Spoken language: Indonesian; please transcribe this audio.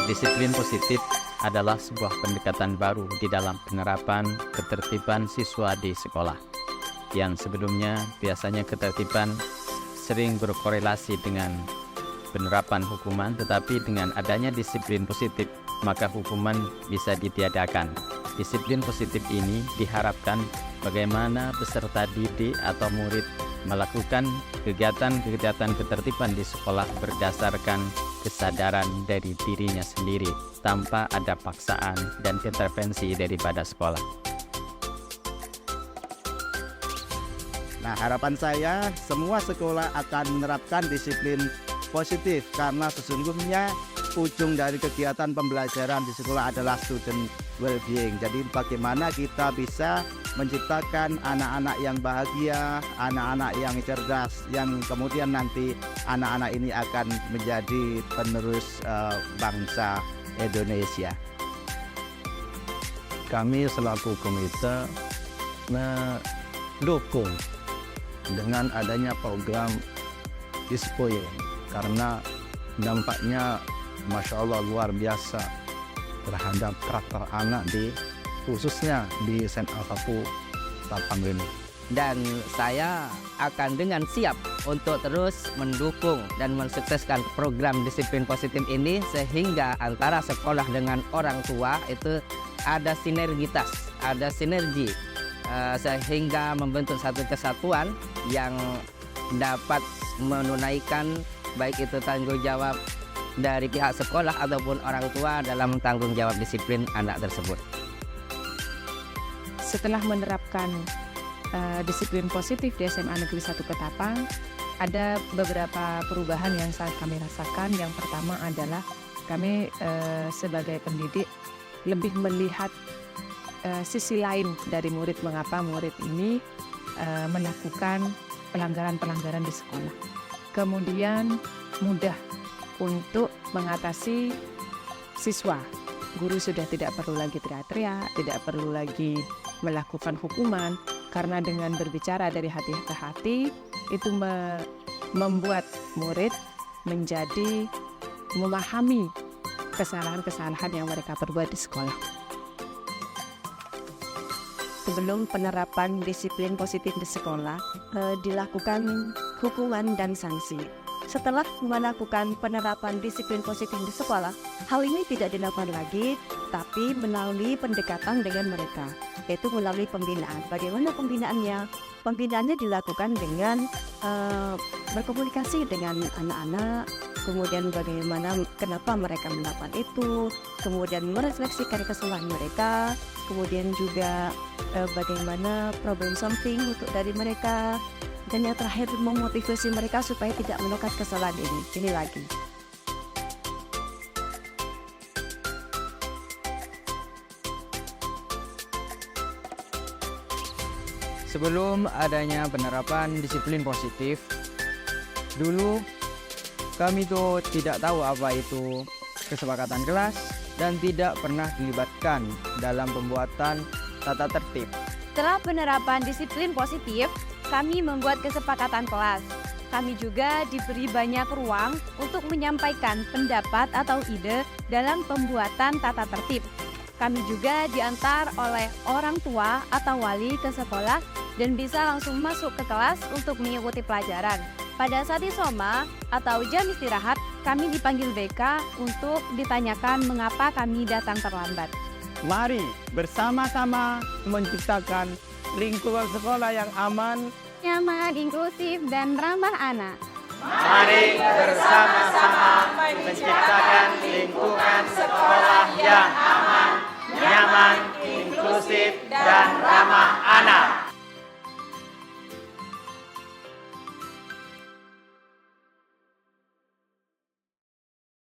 Disiplin positif adalah sebuah pendekatan baru di dalam penerapan ketertiban siswa di sekolah. Yang sebelumnya biasanya ketertiban sering berkorelasi dengan penerapan hukuman, tetapi dengan adanya disiplin positif, maka hukuman bisa ditiadakan. Disiplin positif ini diharapkan bagaimana peserta didik atau murid melakukan kegiatan-kegiatan ketertiban di sekolah berdasarkan kesadaran dari dirinya sendiri tanpa ada paksaan dan intervensi daripada sekolah. Nah, harapan saya semua sekolah akan menerapkan disiplin positif karena sesungguhnya ujung dari kegiatan pembelajaran di sekolah adalah student well-being. Jadi bagaimana kita bisa menciptakan anak-anak yang bahagia, anak-anak yang cerdas, yang kemudian nanti anak-anak ini akan menjadi penerus bangsa Indonesia. Kami selaku komite mendukung dengan adanya program Dispoil karena dampaknya Masya Allah luar biasa terhadap karakter anak khususnya di SMA 1 Tapang ini. Dan saya akan dengan siap untuk terus mendukung dan mensukseskan program disiplin positif ini sehingga antara sekolah dengan orang tua itu ada sinergitas, ada sinergi sehingga membentuk satu kesatuan yang dapat menunaikan baik itu tanggung jawab dari pihak sekolah ataupun orang tua dalam tanggung jawab disiplin anak tersebut. Setelah menerapkan disiplin positif di SMA Negeri 1 Ketapang, ada beberapa perubahan yang sangat kami rasakan. Yang pertama adalah kami sebagai pendidik lebih melihat sisi lain dari murid, mengapa murid ini melakukan pelanggaran-pelanggaran di sekolah. Kemudian mudah untuk mengatasi siswa. Guru sudah tidak perlu lagi teriak-teriak, tidak perlu lagi melakukan hukuman, karena dengan berbicara dari hati ke hati itu membuat murid menjadi memahami kesalahan-kesalahan yang mereka perbuat di sekolah. Sebelum penerapan disiplin positif di sekolah, dilakukan hukuman dan sanksi. Setelah melakukan penerapan disiplin positif di sekolah, hal ini tidak dilakukan lagi, tapi melalui pendekatan dengan mereka, yaitu melalui pembinaan. Bagaimana pembinaannya? Pembinaannya dilakukan dengan berkomunikasi dengan anak-anak, kemudian bagaimana, kenapa mereka melakukan itu, kemudian merefleksikan kesalahan mereka, kemudian juga bagaimana problem solving untuk dari mereka, dan yang terakhir memotivasi mereka supaya tidak melakukan kesalahan ini lagi. Sebelum adanya penerapan disiplin positif, dulu kami tuh tidak tahu apa itu kesepakatan kelas dan tidak pernah dilibatkan dalam pembuatan tata tertib. Setelah penerapan disiplin positif, kami membuat kesepakatan kelas. Kami juga diberi banyak ruang untuk menyampaikan pendapat atau ide dalam pembuatan tata tertib. Kami juga diantar oleh orang tua atau wali ke sekolah dan bisa langsung masuk ke kelas untuk mengikuti pelajaran. Pada saat isoma atau jam istirahat, kami dipanggil BK untuk ditanyakan mengapa kami datang terlambat. Mari bersama-sama menciptakan lingkungan sekolah yang aman, Nyaman, inklusif, dan ramah anak. Mari bersama-sama menciptakan lingkungan sekolah yang aman, nyaman, inklusif, dan ramah anak.